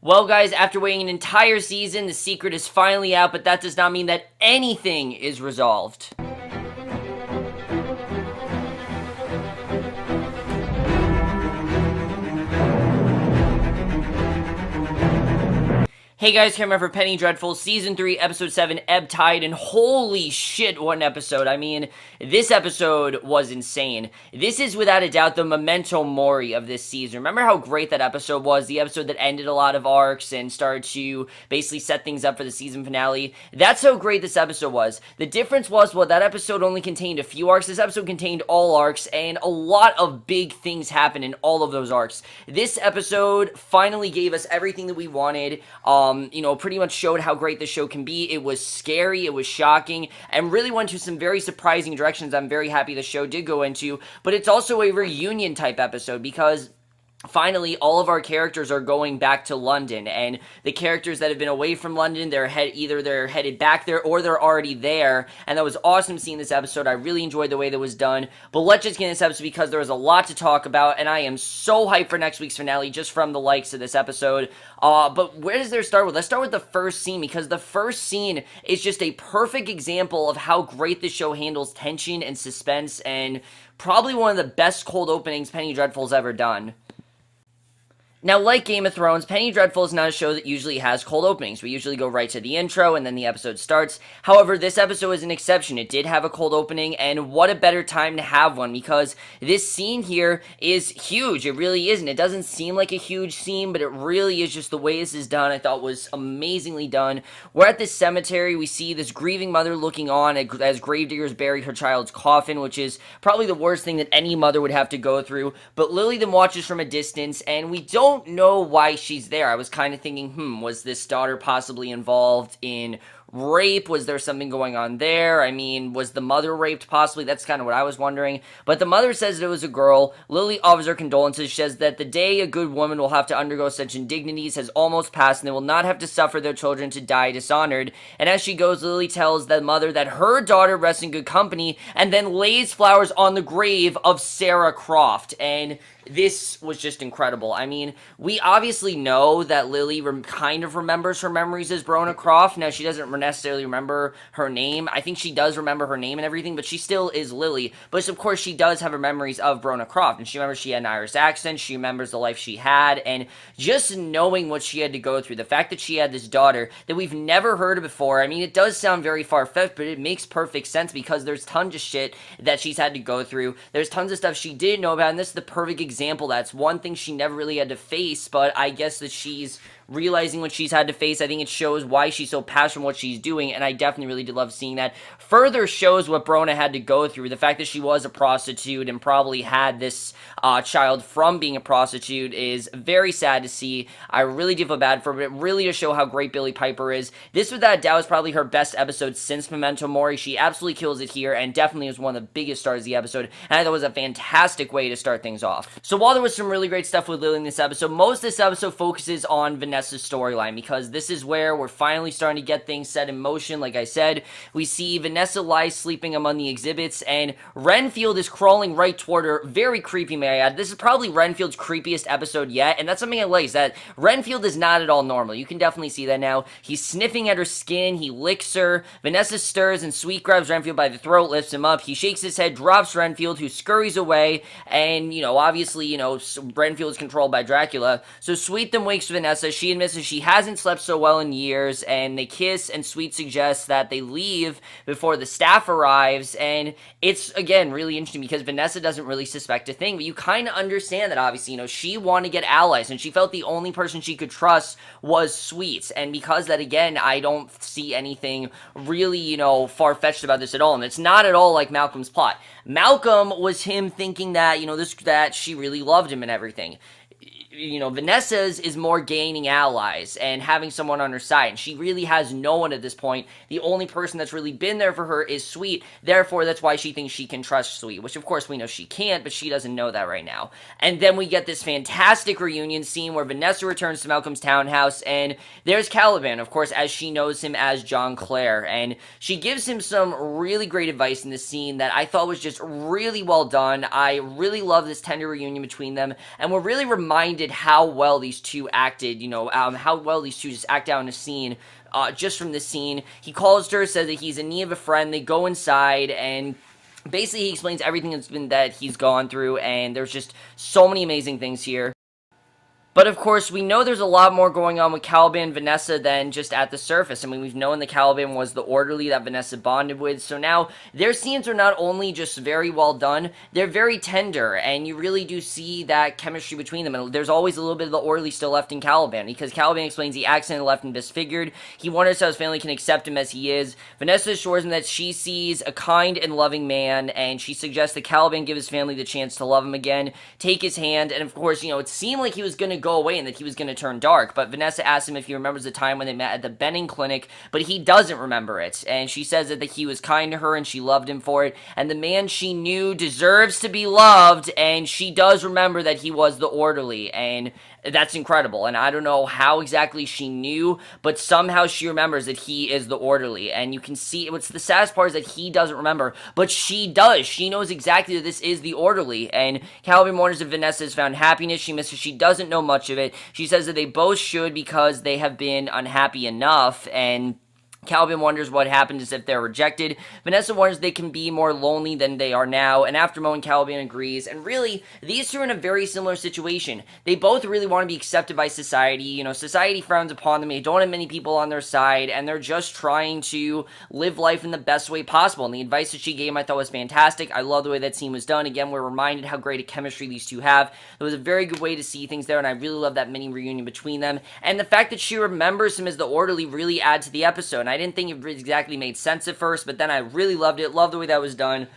Well, guys, after waiting an entire season, the secret is finally out, but that does not mean that anything is resolved. Hey guys, camera for Penny Dreadful, Season 3, Episode 7, Ebb Tide, and holy shit, what an episode. I mean, this episode was insane. This is, without a doubt, the memento mori of this season. Remember how great that episode was? The episode that ended a lot of arcs and started to basically set things up for the season finale? That's how great this episode was. The difference was, well, that episode only contained a few arcs. This episode contained all arcs, and a lot of big things happened in all of those arcs. This episode finally gave us everything that we wanted. Pretty much showed how great the show can be. It was scary, it was shocking, and really went to some very surprising directions I'm very happy the show did go into, but it's also a reunion type episode because finally, all of our characters are going back to London, and the characters that have been away from London, either they're headed back there or they're already there, and that was awesome seeing this episode. I really enjoyed the way that was done, but let's just get into this episode because there was a lot to talk about, and I am so hyped for next week's finale just from the likes of this episode. But where does there start with? Let's start with the first scene, because the first scene is just a perfect example of how great the show handles tension and suspense, and probably one of the best cold openings Penny Dreadful's ever done. Now, like Game of Thrones, Penny Dreadful is not a show that usually has cold openings. We usually go right to the intro, and then the episode starts. However, this episode is an exception. It did have a cold opening, and what a better time to have one, because this scene here is huge. It really is, and it doesn't seem like a huge scene, but it really is just the way this is done. I thought was amazingly done. We're at this cemetery. We see this grieving mother looking on as gravediggers bury her child's coffin, which is probably the worst thing that any mother would have to go through. But Lily then watches from a distance, and we don't know why she's there. I was kind of thinking, was this daughter possibly involved in rape? Was there something going on there? I mean, was the mother raped possibly? That's kind of what I was wondering. But the mother says that it was a girl. Lily offers her condolences. She says that the day a good woman will have to undergo such indignities has almost passed, and they will not have to suffer their children to die dishonored. And as she goes, Lily tells the mother that her daughter rests in good company, and then lays flowers on the grave of Sarah Croft. And this was just incredible. I mean, we obviously know that Lily kind of remembers her memories as Brona Croft. Now, she doesn't necessarily remember her name. I think she does remember her name and everything, but she still is Lily. But, of course, she does have her memories of Brona Croft. And she remembers she had an Irish accent. She remembers the life she had. And just knowing what she had to go through, the fact that she had this daughter that we've never heard of before, I mean, it does sound very far-fetched, but it makes perfect sense because there's tons of shit that she's had to go through. There's tons of stuff she didn't know about, and this is the perfect example. That's one thing she never really had to face, but I guess that she's realizing what she's had to face. I think it shows why she's so passionate what she's doing, and I definitely really did love seeing that. Further shows what Brona had to go through. The fact that she was a prostitute and probably had this child from being a prostitute is very sad to see. I really do feel bad for her, but it really does show how great Billie Piper is. This, without doubt, is probably her best episode since Memento Mori. She absolutely kills it here, and definitely is one of the biggest stars of the episode, and I thought it was a fantastic way to start things off. So while there was some really great stuff with Lily in this episode, most of this episode focuses on Vanessa's storyline, because this is where we're finally starting to get things set in motion. Like I said, we see Vanessa lies sleeping among the exhibits, and Renfield is crawling right toward her. Very creepy, may I add. This is probably Renfield's creepiest episode yet, and that's something I like, is that Renfield is not at all normal. You can definitely see that now. He's sniffing at her skin, he licks her. Vanessa stirs, and Sweet grabs Renfield by the throat, lifts him up. He shakes his head, drops Renfield, who scurries away, and, obviously, Renfield is controlled by Dracula. So Sweet then wakes Vanessa. She admits that she hasn't slept so well in years, and they kiss, and Sweet suggests that they leave before the staff arrives, and it's, again, really interesting because Vanessa doesn't really suspect a thing, but you kind of understand that, obviously, she wanted to get allies, and she felt the only person she could trust was Sweet, and because that, again, I don't see anything really, far-fetched about this at all, and it's not at all like Malcolm's plot. Malcolm was him thinking that, that she really loved him and everything. Vanessa's is more gaining allies and having someone on her side, and she really has no one at this point. The only person that's really been there for her is Sweet, therefore that's why she thinks she can trust Sweet, which of course we know she can't, but she doesn't know that right now. And then we get this fantastic reunion scene where Vanessa returns to Malcolm's townhouse, and there's Caliban, of course, as she knows him as John Clare, and she gives him some really great advice in this scene that I thought was just really well done. I really love this tender reunion between them, and we're really reminded reminded how well these two acted, how well these two just act out in a scene. Just from this scene, he calls to her, says that he's in need of a friend. They go inside, and basically he explains everything that he's gone through, and there's just so many amazing things here. But of course, we know there's a lot more going on with Caliban and Vanessa than just at the surface. I mean, we've known that Caliban was the orderly that Vanessa bonded with, so now their scenes are not only just very well done, they're very tender, and you really do see that chemistry between them. And there's always a little bit of the orderly still left in Caliban, because Caliban explains he accidentally left him disfigured. He wonders how his family can accept him as he is. Vanessa assures him that she sees a kind and loving man, and she suggests that Caliban give his family the chance to love him again, take his hand, and of course, it seemed like he was going to go away and that he was going to turn dark, but Vanessa asks him if he remembers the time when they met at the Benning clinic, but he doesn't remember it, and she says that he was kind to her and she loved him for it, and the man she knew deserves to be loved, and she does remember that he was the orderly, and that's incredible. And I don't know how exactly she knew, but somehow she remembers that he is the orderly, and you can see what's the saddest part is that he doesn't remember, but she does. She knows exactly that this is the orderly, and Caliban wonders if Vanessa has found happiness. She misses. She doesn't know much of it. She says that they both should because they have been unhappy enough, and Caliban wonders what happens if they're rejected. Vanessa wonders they can be more lonely than they are now, and after a moment, Caliban agrees. And really, these two are in a very similar situation. They both really want to be accepted by society. Society frowns upon them. They don't have many people on their side, and they're just trying to live life in the best way possible. And the advice that she gave I thought was fantastic. I love the way that scene was done. Again, we're reminded how great a chemistry these two have. It was a very good way to see things there, and I really love that mini reunion between them. And the fact that she remembers him as the orderly really adds to the episode. I didn't think it exactly made sense at first, but then I really loved it. Loved the way that was done.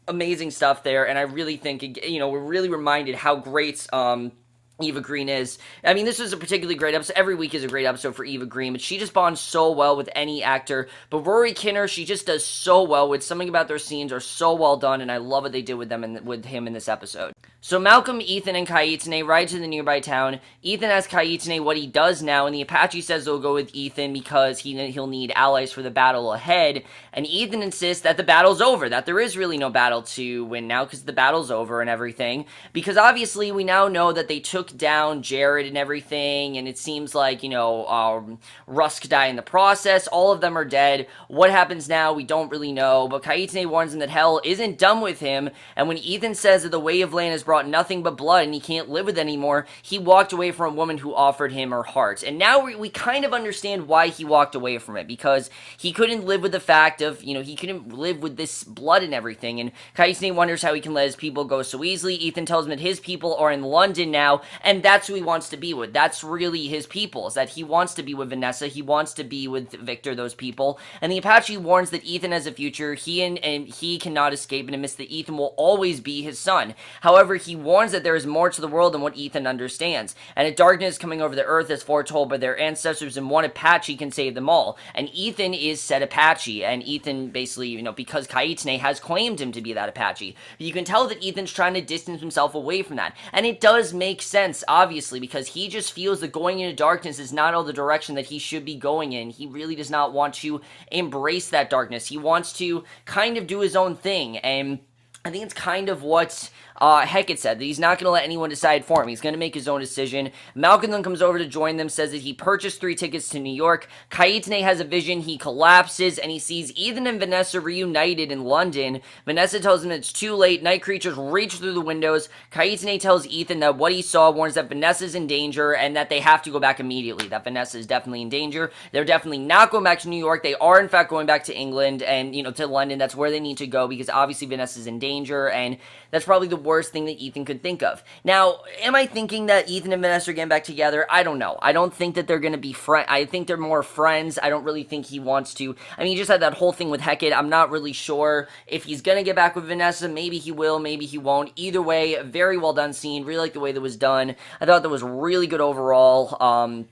Amazing stuff there, and I really think, we're really reminded how great, Eva Green is. I mean, this was a particularly great episode. Every week is a great episode for Eva Green, but she just bonds so well with any actor. But Rory Kinnear, she just does so well with something about their scenes are so well done, and I love what they did with them and with him in this episode. So Malcolm, Ethan, and Kaitane ride to the nearby town. Ethan asks Kaitane what he does now, and the Apache says they'll go with Ethan because he'll need allies for the battle ahead. And Ethan insists that the battle's over, that there is really no battle to win now because the battle's over and everything. Because obviously we now know that they took down Jared and everything, and it seems like, Rusk died in the process. All of them are dead. What happens now, we don't really know, but Kaitane warns him that hell isn't done with him, and when Ethan says that the way of land has brought nothing but blood and he can't live with it anymore, he walked away from a woman who offered him her heart. And now we kind of understand why he walked away from it, because he couldn't live with the fact of, he couldn't live with this blood and everything, and Kaitane wonders how he can let his people go so easily. Ethan tells him that his people are in London now, and that's who he wants to be with. That's really his people, is that he wants to be with Vanessa, he wants to be with Victor, those people. And the Apache warns that Ethan has a future, and he cannot escape, and admits that Ethan will always be his son. However, he warns that there is more to the world than what Ethan understands, and a darkness coming over the earth as foretold by their ancestors, and one Apache can save them all. And Ethan is said Apache, and Ethan basically, because Kaitane has claimed him to be that Apache. You can tell that Ethan's trying to distance himself away from that, and it does make sense, obviously, because he just feels that going into darkness is not all the direction that he should be going in. He really does not want to embrace that darkness. He wants to kind of do his own thing, and I think it's kind of what Hecate said, that he's not going to let anyone decide for him. He's going to make his own decision. Malcolm then comes over to join them, says that he purchased 3 tickets to New York. Kaitane has a vision. He collapses, and he sees Ethan and Vanessa reunited in London. Vanessa tells him it's too late. Night creatures reach through the windows. Kaitane tells Ethan that what he saw warns that Vanessa's in danger, and that they have to go back immediately, that Vanessa is definitely in danger. They're definitely not going back to New York. They are, in fact, going back to England and, to London. That's where they need to go, because obviously Vanessa's in danger, and that's probably the worst thing that Ethan could think of. Now, am I thinking that Ethan and Vanessa are getting back together? I don't know. I don't think that they're going to be friends. I think they're more friends. I don't really think he wants to. I mean, he just had that whole thing with Hecate. I'm not really sure if he's going to get back with Vanessa. Maybe he will, maybe he won't. Either way, very well done scene. Really like the way that was done. I thought that was really good overall.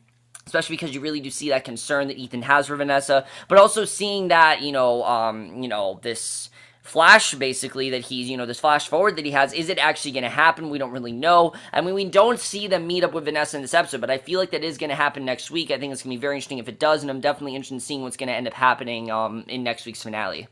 Especially because you really do see that concern that Ethan has for Vanessa, but also seeing that, this flash, basically, that he's, this flash forward that he has, is it actually going to happen? We don't really know. I mean, we don't see them meet up with Vanessa in this episode, but I feel like that is going to happen next week. I think it's going to be very interesting if it does, and I'm definitely interested in seeing what's going to end up happening in next week's finale.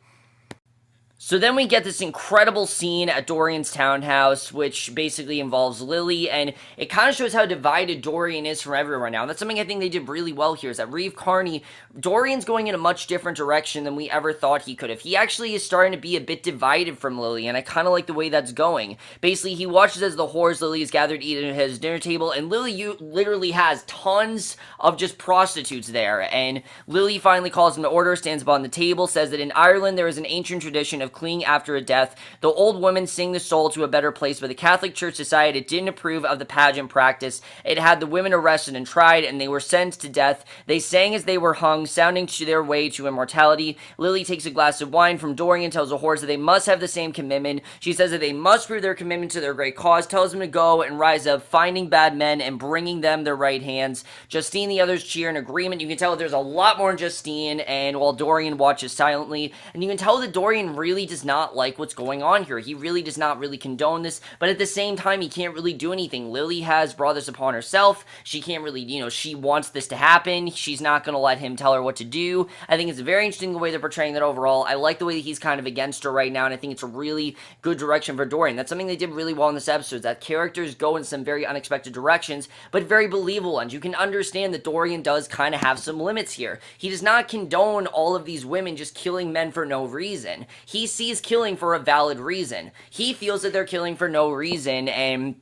So then we get this incredible scene at Dorian's townhouse, which basically involves Lily, and it kind of shows how divided Dorian is from everyone now. And that's something I think they did really well here, is that Reeve Carney, Dorian's going in a much different direction than we ever thought he could have. He actually is starting to be a bit divided from Lily, and I kind of like the way that's going. Basically, he watches as the whores Lily is gathered to eat at his dinner table, and Lily literally has tons of just prostitutes there, and Lily finally calls him to order, stands upon the table, says that in Ireland there is an ancient tradition of cleaning after a death. The old women sing the soul to a better place, but the Catholic Church decided it didn't approve of the pageant practice. It had the women arrested and tried, and they were sentenced to death. They sang as they were hung, sounding to their way to immortality. Lily takes a glass of wine from Dorian, tells the whores that they must have the same commitment. She says that they must prove their commitment to their great cause, tells them to go and rise up, finding bad men and bringing them their right hands. Justine and the others cheer in agreement. You can tell there's a lot more in Justine, and while Dorian watches silently, and you can tell that Dorian really does not like what's going on here. He really does not really condone this, but at the same time, he can't really do anything. Lily has brought this upon herself. She can't really, she wants this to happen. She's not going to let him tell her what to do. I think it's very interesting the way they're portraying that overall. I like the way that he's kind of against her right now, and I think it's a really good direction for Dorian. That's something they did really well in this episode, that characters go in some very unexpected directions, but very believable ones. You can understand that Dorian does kind of have some limits here. He does not condone all of these women just killing men for no reason. He sees killing for a valid reason. He feels that they're killing for no reason, and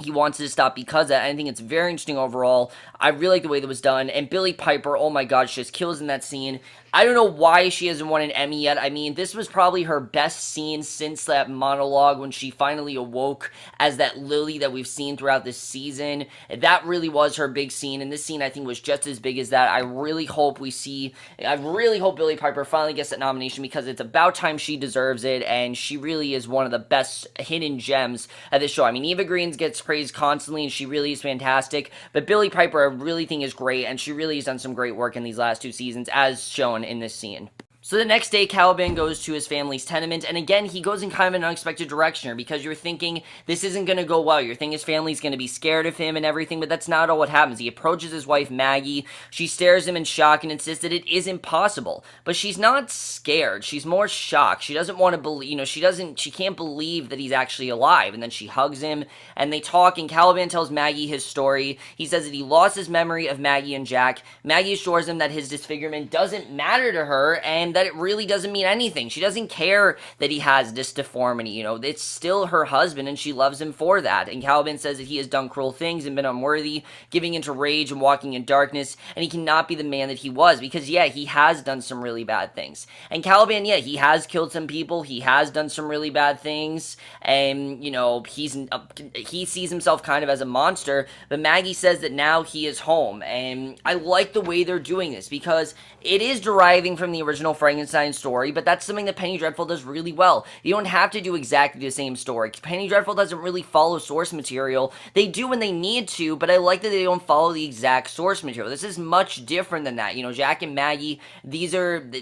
he wants to stop because of that. I think it's very interesting overall. I really like the way that was done. And Billie Piper, oh my god, she just kills in that scene. I don't know why she hasn't won an Emmy yet. I mean, this was probably her best scene since that monologue when she finally awoke as that Lily that we've seen throughout this season. That really was her big scene, and this scene I think was just as big as that. I really hope Billie Piper finally gets that nomination, because it's about time. She deserves it, and she really is one of the best hidden gems of this show. I mean, Eva Green gets praised constantly, and she really is fantastic, but Billie Piper I really think is great, and she really has done some great work in these last 2 seasons, as shown in this scene. So the next day, Caliban goes to his family's tenement, and again, he goes in kind of an unexpected direction here, because you're thinking this isn't going to go well. You're thinking his family's going to be scared of him and everything, but that's not all what happens. He approaches his wife, Maggie. She stares him in shock and insists that it is impossible, but she's not scared. She's more shocked. She doesn't want to believe, she can't believe that he's actually alive, and then she hugs him, and they talk, and Caliban tells Maggie his story. He says that he lost his memory of Maggie and Jack. Maggie assures him that his disfigurement doesn't matter to her, and that it really doesn't mean anything. She doesn't care that he has this deformity, it's still her husband, and she loves him for that. And Caliban says that he has done cruel things and been unworthy, giving into rage and walking in darkness, and he cannot be the man that he was, because, yeah, he has done some really bad things. And Caliban, yeah, he has killed some people, he has done some really bad things, and, he sees himself kind of as a monster, but Maggie says that now he is home, and I like the way they're doing this, because it is deriving from the original Frankenstein story, but that's something that Penny Dreadful does really well. You don't have to do exactly the same story. Penny Dreadful doesn't really follow source material. They do when they need to, but I like that they don't follow the exact source material. This is much different than that. Jack and Maggie,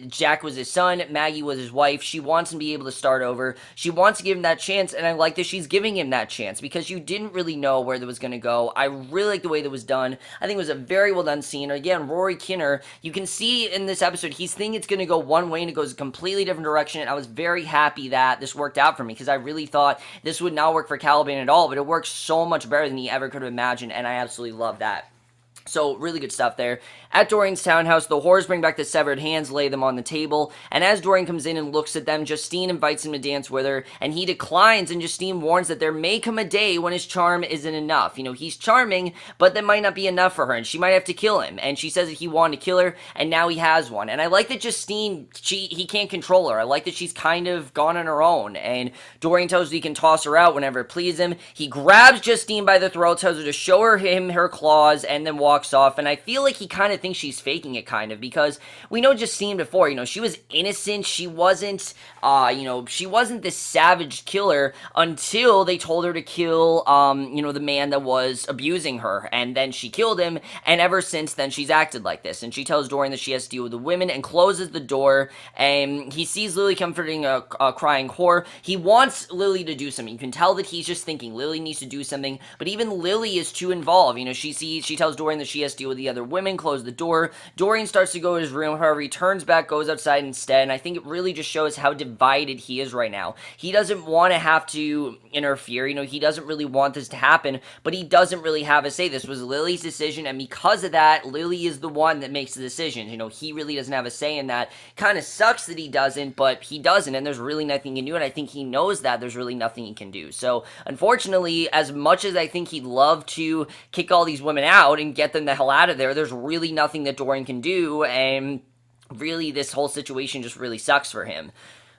Jack was his son, Maggie was his wife. She wants him to be able to start over. She wants to give him that chance, and I like that she's giving him that chance, because you didn't really know where that was going to go. I really like the way that was done. I think it was a very well done scene. Again, Rory Kinnear, you can see in this episode, he's thinking it's going to go one way and it goes a completely different direction, and I was very happy that this worked out for me, because I really thought this would not work for Caliban at all, but it works so much better than he ever could have imagined, and I absolutely love that. So, really good stuff there. At Dorian's townhouse, the whores bring back the severed hands, lay them on the table, and as Dorian comes in and looks at them, Justine invites him to dance with her, and he declines, and Justine warns that there may come a day when his charm isn't enough. He's charming, but that might not be enough for her, and she might have to kill him, and she says that he wanted to kill her, and now he has one. And I like that Justine, he can't control her. I like that she's kind of gone on her own, and Dorian tells her he can toss her out whenever it pleases him. He grabs Justine by the throat, tells her to show him her claws, and then walks off, and I feel like he kind of thinks she's faking it, kind of, because we know Justine before, she was innocent, she wasn't, she wasn't this savage killer until they told her to kill, the man that was abusing her, and then she killed him, and ever since then, she's acted like this, and she tells Dorian that she has to deal with the women, and closes the door, and he sees Lily comforting a crying whore. He wants Lily to do something. You can tell that he's just thinking Lily needs to do something, but even Lily is too involved. She tells Dorian that that she has to deal with the other women, close the door. Dorian starts to go to his room, however, he turns back, goes outside instead, and I think it really just shows how divided he is right now. He doesn't want to have to interfere, he doesn't really want this to happen, but he doesn't really have a say. This was Lily's decision, and because of that, Lily is the one that makes the decisions. He really doesn't have a say in that. Kind of sucks that he doesn't, but he doesn't, and there's really nothing he can do, and I think he knows that there's really nothing he can do. So, unfortunately, as much as I think he'd love to kick all these women out and get them the hell out of there, there's really nothing that Dorian can do, and really this whole situation just really sucks for him.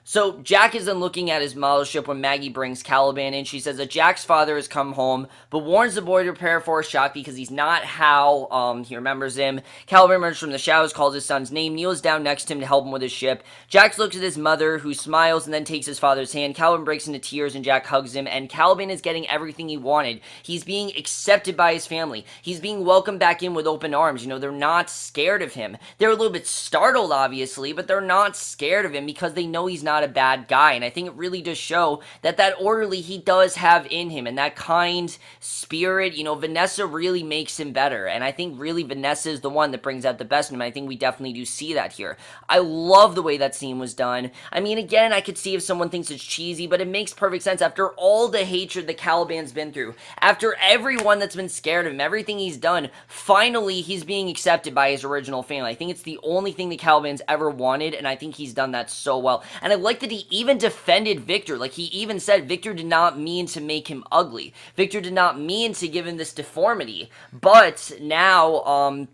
So, Jack is then looking at his model ship when Maggie brings Caliban in. She says that Jack's father has come home, but warns the boy to prepare for a shock because he's not how he remembers him. Caliban emerges from the shadows, calls his son's name, kneels down next to him to help him with his ship. Jack looks at his mother, who smiles and then takes his father's hand. Caliban breaks into tears and Jack hugs him, and Caliban is getting everything he wanted. He's being accepted by his family. He's being welcomed back in with open arms. They're not scared of him. They're a little bit startled, obviously, but they're not scared of him because they know he's not a bad guy, and I think it really does show that orderly he does have in him, and that kind spirit, Vanessa really makes him better, and I think really Vanessa is the one that brings out the best in him. I think we definitely do see that here. I love the way that scene was done. I mean, again, I could see if someone thinks it's cheesy, but it makes perfect sense after all the hatred that Caliban's been through, after everyone that's been scared of him, everything he's done, finally he's being accepted by his original family. I think it's the only thing that Caliban's ever wanted, and I think he's done that so well, and I like that he even defended Victor. Like, he even said Victor did not mean to make him ugly. Victor did not mean to give him this deformity. But now,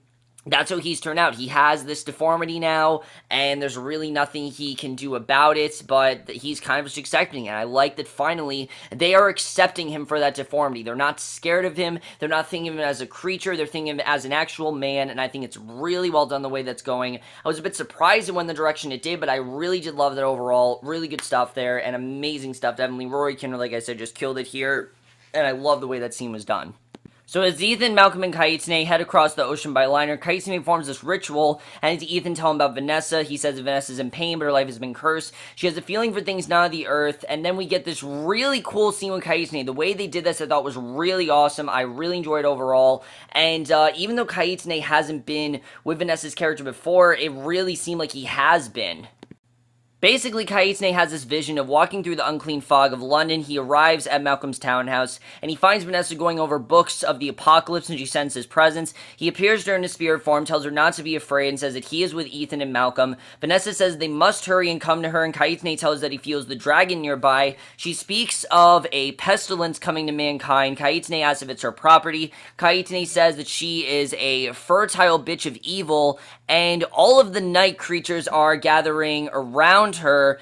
that's how he's turned out. He has this deformity now, and there's really nothing he can do about it, but he's kind of just accepting it. I like that finally they are accepting him for that deformity. They're not scared of him. They're not thinking of him as a creature. They're thinking of him as an actual man, and I think it's really well done the way that's going. I was a bit surprised it went the direction it did, but I really did love that overall. Really good stuff there, and amazing stuff. Definitely Rory Kinnear, like I said, just killed it here, and I love the way that scene was done. So as Ethan, Malcolm, and Kaitsune head across the ocean by liner, Kaitsune forms this ritual, and as Ethan tells him about Vanessa, he says that Vanessa's in pain, but her life has been cursed. She has a feeling for things not of the earth, and then we get this really cool scene with Kaitsune. The way they did this I thought was really awesome. I really enjoyed it overall, and even though Kaitsune hasn't been with Vanessa's character before, it really seemed like he has been. Basically, Kaitsune has this vision of walking through the unclean fog of London. He arrives at Malcolm's townhouse, and he finds Vanessa going over books of the apocalypse, and she senses his presence. He appears to her in his spirit form, tells her not to be afraid, and says that he is with Ethan and Malcolm. Vanessa says they must hurry and come to her, and Kaitsune tells her that he feels the dragon nearby. She speaks of a pestilence coming to mankind. Kaitsune asks if it's her property. Kaitsune says that she is a fertile bitch of evil, and all of the night creatures are gathering around her,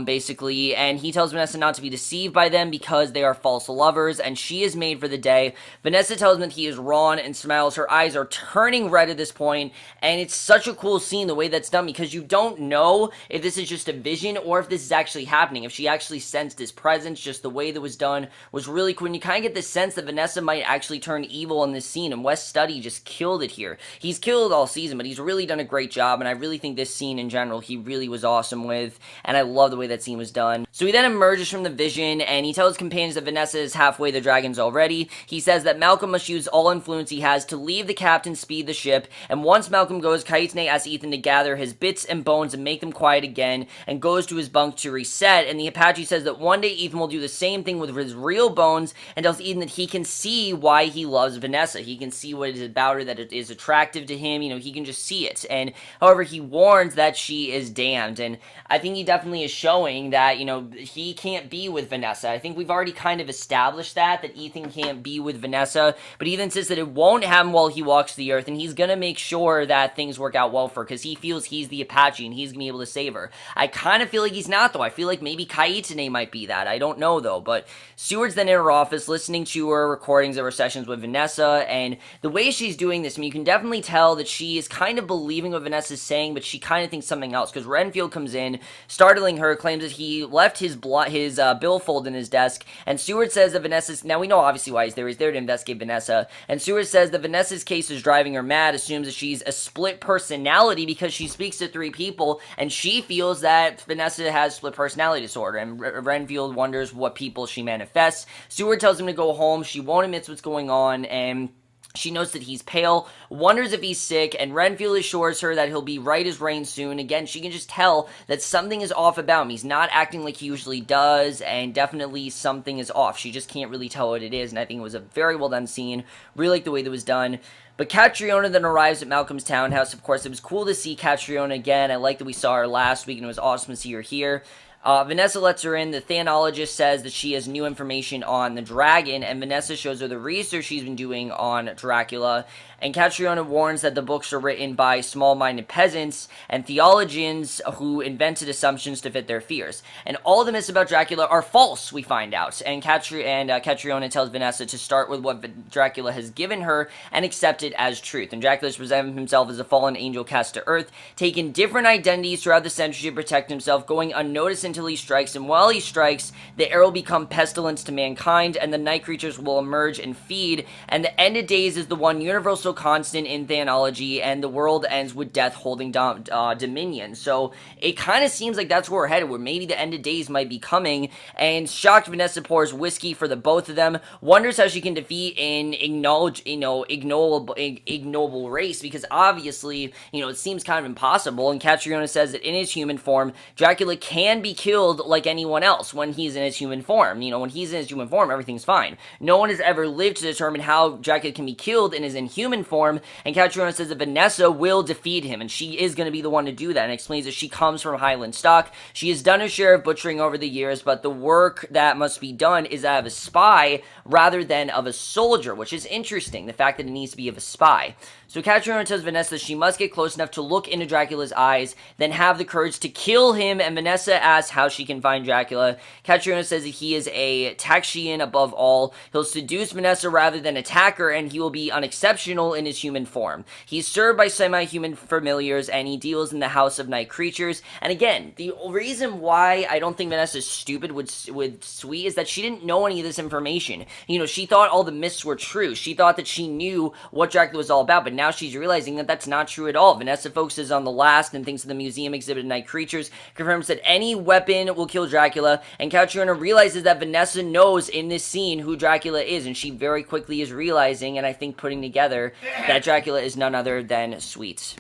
basically, and he tells Vanessa not to be deceived by them because they are false lovers, and she is made for the day. Vanessa tells him that he is wrong and smiles. Her eyes are turning red at this point, and it's such a cool scene the way that's done because you don't know if this is just a vision or if this is actually happening, if she actually sensed his presence. Just the way that was done was really cool, and you kind of get the sense that Vanessa might actually turn evil in this scene, and Wes Studi just killed it here. He's killed all season, but he's really done a great job, and I really think this scene in general, he really was awesome with, and I love the way that scene was done. So he then emerges from the vision, and he tells his companions that Vanessa is halfway the dragons already. He says that Malcolm must use all influence he has to leave the captain, speed the ship, and once Malcolm goes, Kaitsune asks Ethan to gather his bits and bones and make them quiet again, and goes to his bunk to reset, and the Apache says that one day Ethan will do the same thing with his real bones, and tells Ethan that he can see why he loves Vanessa. He can see what it is about her, that it is attractive to him, he can just see it, and however, he warns that she is damned, and I think he definitely is showing that, he can't be with Vanessa. I think we've already kind of established that Ethan can't be with Vanessa, but Ethan says that it won't happen while he walks the earth, and he's gonna make sure that things work out well for her, because he feels he's the Apache, and he's gonna be able to save her. I kind of feel like he's not, though. I feel like maybe Kaitsune might be that. I don't know, though, but Seward's then in her office, listening to her recordings of her sessions with Vanessa, and the way she's doing this, you can definitely tell that she is kind of believing what Vanessa's saying, but she kind of thinks something else, because Renfield comes in, startling her, claims that he left his billfold in his desk, and Seward says that Vanessa's, now we know obviously why he's there to investigate Vanessa, and Seward says that Vanessa's case is driving her mad, assumes that she's a split personality because she speaks to three people, and she feels that Vanessa has split personality disorder, and Renfield wonders what people she manifests. Seward tells him to go home, she won't admit what's going on, and She notes that he's pale, wonders if he's sick, and Renfield assures her that he'll be right as rain soon. Again, she can just tell that something is off about him. He's not acting like he usually does, and definitely something is off. She just can't really tell what it is, and I think it was a very well done scene. Really like the way that was done. But Catriona then arrives at Malcolm's townhouse. Of course, it was cool to see Catriona again. I like that we saw her last week, and it was awesome to see her here. Vanessa lets her in. The Thanologist says that she has new information on the dragon, and Vanessa shows her the research she's been doing on Dracula. And Catriona warns that the books are written by small-minded peasants and theologians who invented assumptions to fit their fears. And all the myths about Dracula are false, we find out. And Catriona tells Vanessa to start with what Dracula has given her and accept it as truth. And Dracula has presented himself as a fallen angel cast to earth, taken different identities throughout the centuries to protect himself, going unnoticed until he strikes. And while he strikes, the air will become pestilence to mankind, and the night creatures will emerge and feed. And the end of days is the one universal constant in Thanology, and the world ends with death holding dominion. So it kind of seems like that's where we're headed, where maybe the end of days might be coming. And shocked, Vanessa pours whiskey for the both of them, wonders how she can defeat an ignoble race, because obviously, it seems kind of impossible. And Catriona says that in his human form, Dracula can be killed like anyone else when he's in his human form. When he's in his human form, everything's fine. No one has ever lived to determine how Dracula can be killed in his inhuman form, and Catriona says that Vanessa will defeat him, and she is going to be the one to do that, and explains that she comes from Highland stock. She has done her share of butchering over the years, but the work that must be done is that of a spy rather than of a soldier, which is interesting, the fact that it needs to be of a spy. So Catriona tells Vanessa that she must get close enough to look into Dracula's eyes, then have the courage to kill him, and Vanessa asks how she can find Dracula. Catriona says that he is a Taxian above all. He'll seduce Vanessa rather than attack her, and he will be unexceptional in his human form. He's served by semi-human familiars, and he deals in the house of night creatures. And again, the reason why I don't think Vanessa's stupid with Sweet is that she didn't know any of this information. She thought all the myths were true. She thought that she knew what Dracula was all about, but now she's realizing that that's not true at all. Vanessa focuses on the last and thinks of the museum exhibit of night creatures, confirms that any weapon will kill Dracula, and Catriona realizes that Vanessa knows in this scene who Dracula is, and she very quickly is realizing, and I think putting together, that Dracula is none other than Sweet.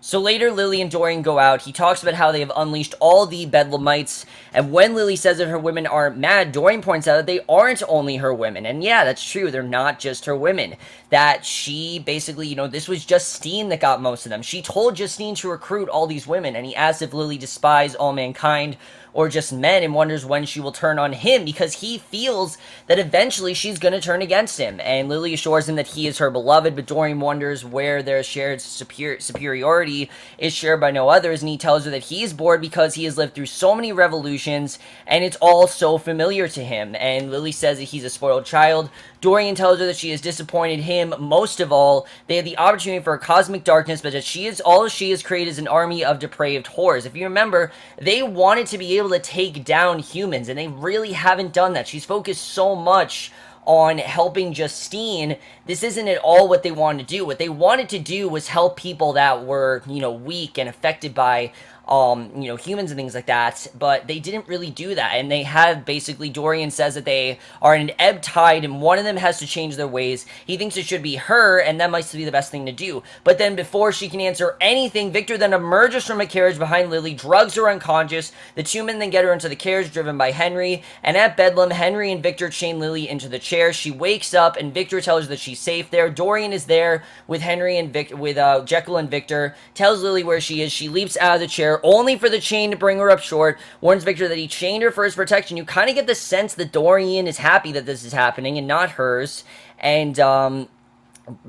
So later, Lily and Dorian go out. He talks about how they have unleashed all the Bedlamites, and when Lily says that her women aren't mad, Dorian points out that they aren't only her women, and yeah, that's true, they're not just her women. That she basically, this was Justine that got most of them. She told Justine to recruit all these women, and he asks if Lily despises all mankind, or just men, and wonders when she will turn on him, because he feels that eventually she's going to turn against him. And Lily assures him that he is her beloved, but Dorian wonders where their shared superiority is shared by no others, and he tells her that he's bored because he has lived through so many revolutions, and it's all so familiar to him. And Lily says that he's a spoiled child. Dorian tells her that she has disappointed him most of all. They have the opportunity for a cosmic darkness, but that all she has created is an army of depraved whores. If you remember, they wanted to be able to take down humans, and they really haven't done that. She's focused so much on helping Justine. This isn't at all what they wanted to do. What they wanted to do was help people that were, weak and affected by humans and things like that, but they didn't really do that, and they have, basically, Dorian says that they are in an ebb tide, and one of them has to change their ways. He thinks it should be her, and that might be the best thing to do, but then before she can answer anything, Victor then emerges from a carriage behind Lily, drugs her unconscious. The two men then get her into the carriage driven by Henry, and at Bedlam, Henry and Victor chain Lily into the chair. She wakes up, and Victor tells her that she's safe there. Dorian is there with Henry and Jekyll and Victor, tells Lily where she is. She leaps out of the chair, only for the chain to bring her up short, warns Victor that he chained her for his protection. You kind of get the sense that Dorian is happy that this is happening and not hers, and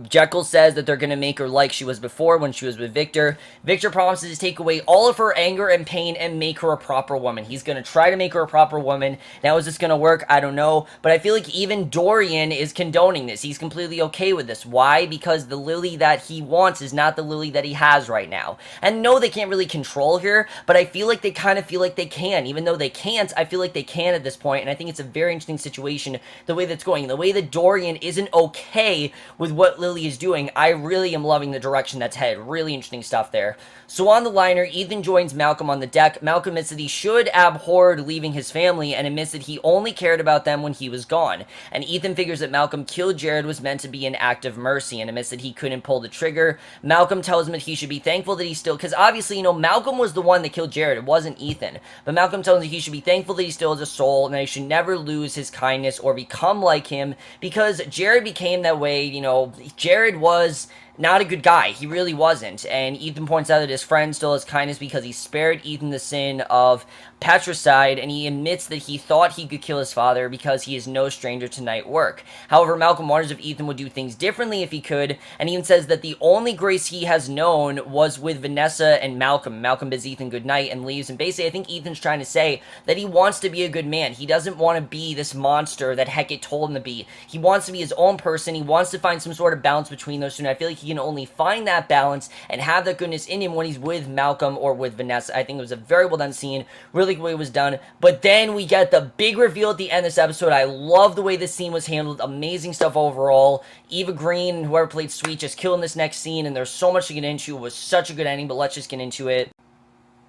Jekyll says that they're going to make her like she was before when she was with Victor. Victor promises to take away all of her anger and pain and make her a proper woman. He's going to try to make her a proper woman. Now, is this going to work? I don't know. But I feel like even Dorian is condoning this. He's completely okay with this. Why? Because the Lily that he wants is not the Lily that he has right now. And no, they can't really control her, but I feel like they kind of feel like they can. Even though they can't, I feel like they can at this point. And I think it's a very interesting situation, the way that's going. The way that Dorian isn't okay with what what Lily is doing, I really am loving the direction that's headed. Really interesting stuff there. So on the liner, Ethan joins Malcolm on the deck. Malcolm admits that he should abhorred leaving his family and admits that he only cared about them when he was gone. And Ethan figures that Malcolm killed Jared was meant to be an act of mercy and admits that he couldn't pull the trigger. Malcolm tells him that he should be thankful that he still, because obviously, you know, Malcolm was the one that killed Jared. It wasn't Ethan. But Malcolm tells him that he should be thankful that he still has a soul and that he should never lose his kindness or become like him, because Jared became that way. You know, Jared was not a good guy. He really wasn't. And Ethan points out that his friend still has kindness because he spared Ethan the sin of patricide, and he admits that he thought he could kill his father because he is no stranger to night work. However, Malcolm wonders if Ethan would do things differently if he could, and even says that the only grace he has known was with Vanessa and Malcolm. Malcolm bids Ethan goodnight and leaves, and basically I think Ethan's trying to say that he wants to be a good man. He doesn't want to be this monster that Hecate told him to be. He wants to be his own person. He wants to find some sort of balance between those two, and I feel like he can only find that balance and have that goodness in him when he's with Malcolm or with Vanessa. I think it was a very well done scene, really good way it was done. But then we get the big reveal at the end of this episode. I love the way this scene was handled. Amazing stuff overall. Eva Green and whoever played Sweet just killing this next scene, and there's so much to get into. It was such a good ending, but let's just get into it.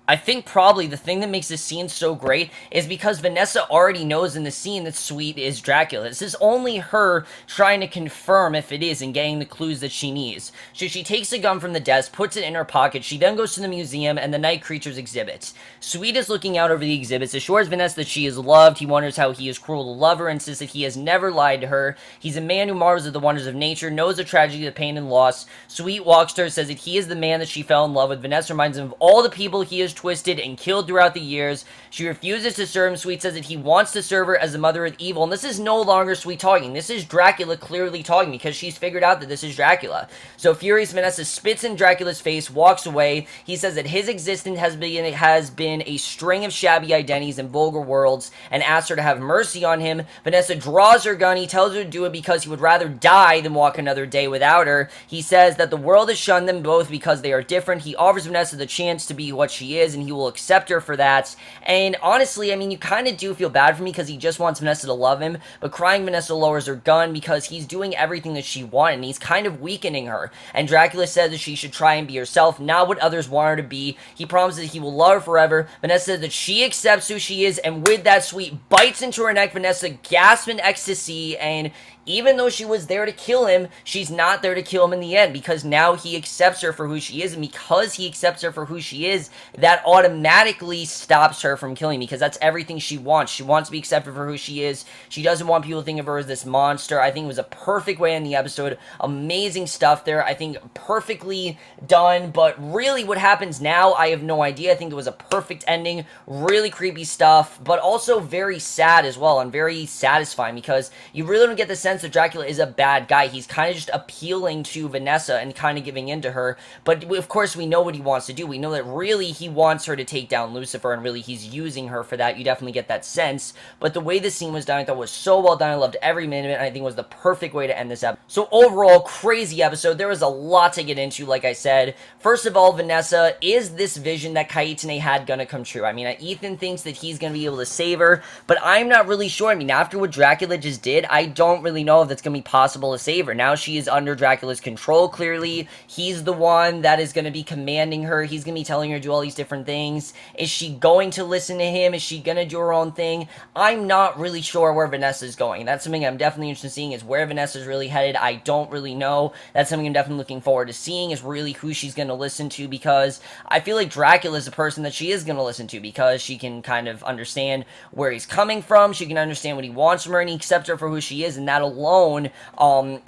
I think probably the thing that makes this scene so great is because Vanessa already knows in the scene that Sweet is Dracula. This is only her trying to confirm if it is and getting the clues that she needs. So she takes a gun from the desk, puts it in her pocket, she then goes to the museum and the Night Creatures exhibits. Sweet is looking out over the exhibits, assures Vanessa that she is loved. He wonders how he is cruel to love her, insists that he has never lied to her. He's a man who marvels at the wonders of nature, knows the tragedy of pain and loss. Sweet walks to her, says that he is the man that she fell in love with. Vanessa reminds him of all the people he has twisted and killed throughout the years. She refuses to serve him. Sweet says that he wants to serve her as the mother of evil, and this is no longer Sweet talking. This is Dracula clearly talking, because she's figured out that this is Dracula. So furious, Vanessa spits in Dracula's face, walks away. He says that his existence has been a string of shabby identities and vulgar worlds, and asks her to have mercy on him. Vanessa draws her gun. He tells her to do it because he would rather die than walk another day without her. He says that the world has shunned them both because they are different. He offers Vanessa the chance to be what she is, and he will accept her for that. And honestly, I mean, you kind of do feel bad for me because he just wants Vanessa to love him, but crying Vanessa lowers her gun because he's doing everything that she wanted, and he's kind of weakening her. And Dracula says that she should try and be herself, not what others want her to be. He promises he will love her forever. Vanessa says that she accepts who she is, and with that, Sweet bites into her neck. Vanessa gasps in ecstasy, and even though she was there to kill him, she's not there to kill him in the end, because now he accepts her for who she is, and because he accepts her for who she is, that automatically stops her from killing, because that's everything she wants. She wants to be accepted for who she is. She doesn't want people to think of her as this monster. I think it was a perfect way in the episode. Amazing stuff there. I think perfectly done, but really what happens now, I have no idea. I think it was a perfect ending. Really creepy stuff, but also very sad as well, and very satisfying, because you really don't get the sense that Dracula is a bad guy. He's kind of just appealing to Vanessa and kind of giving in to her, but of course we know what he wants to do. We know that really he wants her to take down Lucifer, and really he's using her for that. You definitely get that sense, but the way this scene was done, I thought was so well done. I loved every minute of it, and I think it was the perfect way to end this episode. So overall, crazy episode. There was a lot to get into, like I said. First of all, Vanessa, is this vision that Kaitane had gonna come true? I mean, Ethan thinks that he's gonna be able to save her, but I'm not really sure. I mean, after what Dracula just did, I don't really know if that's going to be possible to save her. Now she is under Dracula's control, clearly. He's the one that is going to be commanding her. He's going to be telling her to do all these different things. Is she going to listen to him? Is she going to do her own thing? I'm not really sure where Vanessa's going. That's something I'm definitely interested in seeing, is where Vanessa's really headed. I don't really know. That's something I'm definitely looking forward to seeing, is really who she's going to listen to, because I feel like Dracula is a person that she is going to listen to, because she can kind of understand where he's coming from. She can understand what he wants from her, and he accepts her for who she is, and that alone,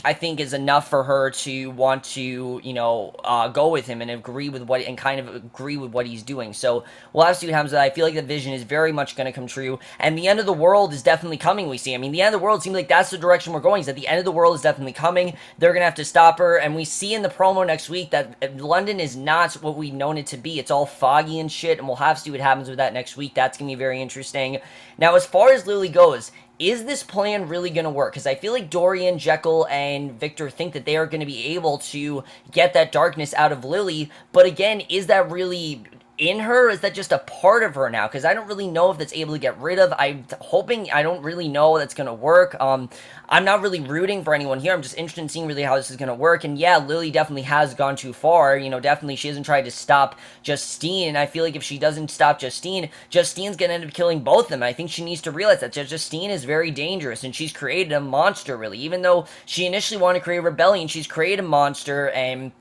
I think is enough for her to want to, you know, go with him and agree with what, and kind of agree with what he's doing. So we'll have to see what happens with that. I feel like the vision is very much going to come true, and the end of the world is definitely coming, we see. I mean, the end of the world seems like that's the direction we're going, is that the end of the world is definitely coming. They're going to have to stop her, and we see in the promo next week that London is not what we've known it to be. It's all foggy and shit, and we'll have to see what happens with that next week. That's going to be very interesting. Now, as far as Lily goes, is this plan really going to work? Because I feel like Dorian, Jekyll, and Victor think that they are going to be able to get that darkness out of Lily, but again, is that really in her? Is that just a part of her now? Because I don't really know if that's able to get rid of. I'm hoping, I don't really know that's going to work. I'm not really rooting for anyone here. I'm just interested in seeing really how this is going to work. And yeah, Lily definitely has gone too far. You know, definitely she hasn't tried to stop Justine. And I feel like if she doesn't stop Justine, Justine's going to end up killing both of them. I think she needs to realize that Justine is very dangerous and she's created a monster, really. Even though she initially wanted to create a rebellion, she's created a monster, and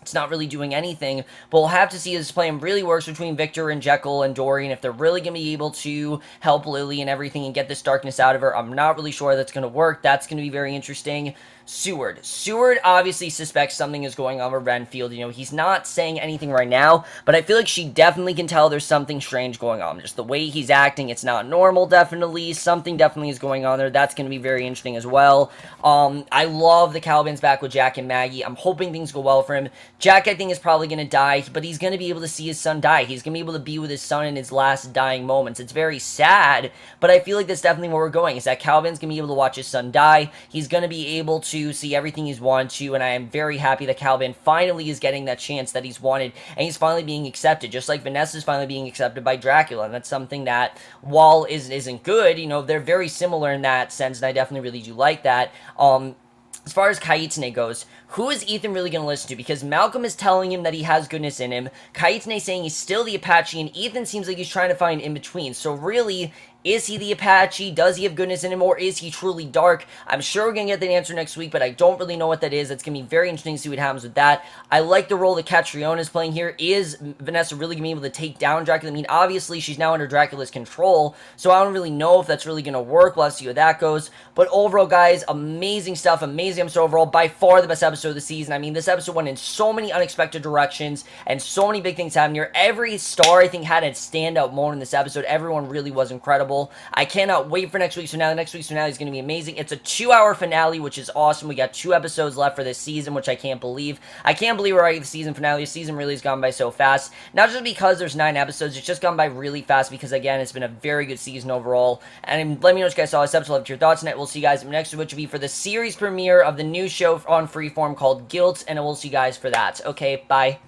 it's not really doing anything, but we'll have to see if this plan really works between Victor and Jekyll and Dorian, if they're really going to be able to help Lily and everything and get this darkness out of her. I'm not really sure that's going to work. That's going to be very interesting. Seward obviously suspects something is going on with Renfield. You know, he's not saying anything right now, but I feel like she definitely can tell there's something strange going on. Just the way he's acting, it's not normal, definitely. Something definitely is going on there. That's going to be very interesting as well. I love the Caliban's back with Jack and Maggie. I'm hoping things go well for him. Jack, I think, is probably going to die, but he's going to be able to see his son die. He's going to be able to be with his son in his last dying moments. It's very sad, but I feel like that's definitely where we're going, is that Caliban's going to be able to watch his son die. He's going to be able to see everything he's wanted to, and I am very happy that Caliban finally is getting that chance that he's wanted, and he's finally being accepted, just like Vanessa's finally being accepted by Dracula, and that's something that, while isn't good, you know, they're very similar in that sense, and I definitely really do like that. As far as Kaitsune goes, who is Ethan really going to listen to? Because Malcolm is telling him that he has goodness in him, Kaitsune saying he's still the Apache, and Ethan seems like he's trying to find in between. So really, is he the Apache? Does he have goodness in him, or is he truly dark? I'm sure we're going to get the answer next week, but I don't really know what that is. It's going to be very interesting to see what happens with that. I like the role that Catriona is playing here. Is Vanessa really going to be able to take down Dracula? I mean, obviously, she's now under Dracula's control, so I don't really know if that's really going to work. We'll have to see how that goes. But overall, guys, amazing stuff. Amazing episode overall. By far the best episode of the season. I mean, this episode went in so many unexpected directions, and so many big things happened here. Every star, I think, had a standout moment in this episode. Everyone really was incredible. I cannot wait for next week's finale. Next week's finale is going to be amazing. It's a 2-hour finale, which is awesome. We got 2 episodes left for this season, which I can't believe. I can't believe we're already at the season finale. The season really has gone by so fast. Not just because there's 9 episodes, it's just gone by really fast because, again, it's been a very good season overall. And let me know what you guys saw this episode. Love your thoughts on it. We'll see you guys next week, which will be for the series premiere of the new show on Freeform called Guilt, and we'll see you guys for that. Okay, bye.